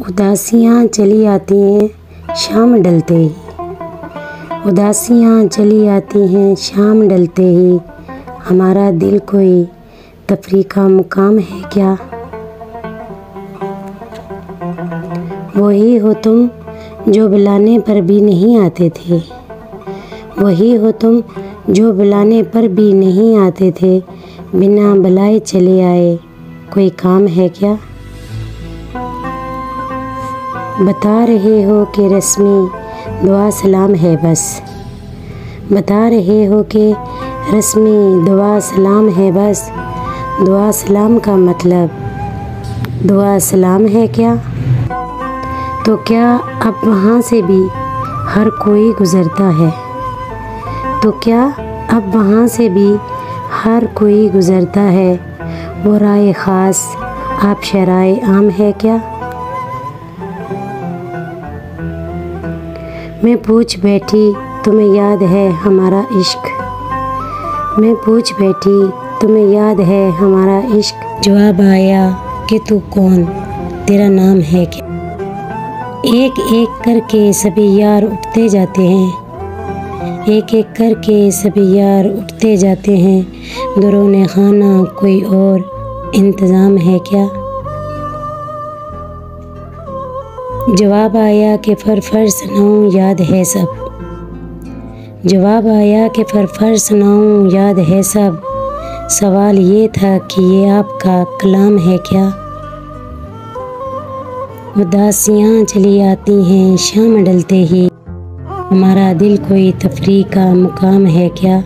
उदासियाँ चली आती हैं शाम ढलते ही, उदासियाँ चली आती हैं शाम ढलते ही। हमारा दिल कोई तफरी का मुकाम है क्या? वही हो तुम जो बुलाने पर भी नहीं आते थे, वही हो तुम जो बुलाने पर भी नहीं आते थे। बिना बुलाए चले आए, कोई काम है क्या? बता रहे हो कि रस्मी दुआ सलाम है बस, बता रहे हो कि रस्मी दुआ सलाम है बस। दुआ सलाम का मतलब दुआ सलाम है क्या? तो क्या अब वहाँ से भी हर कोई गुज़रता है? तो क्या अब वहाँ से भी हर कोई गुज़रता है? वो राय ख़ास आप शराय आम है क्या? मैं पूछ बैठी तुम्हें याद है हमारा इश्क, मैं पूछ बैठी तुम्हें याद है हमारा इश्क। जवाब आया कि तू कौन, तेरा नाम है क्या? एक एक करके सभी यार उठते जाते हैं, एक एक करके सभी यार उठते जाते हैं। दरोने खाना कोई और इंतज़ाम है क्या? जवाब आया कि फर सुनाऊं याद है सब, जवाब आया कि फर सुनाऊं याद है सब। सवाल ये था कि ये आपका कलाम है क्या? उदासियाँ चली आती हैं शाम ढलते ही। हमारा दिल कोई तफरी का मुकाम है क्या?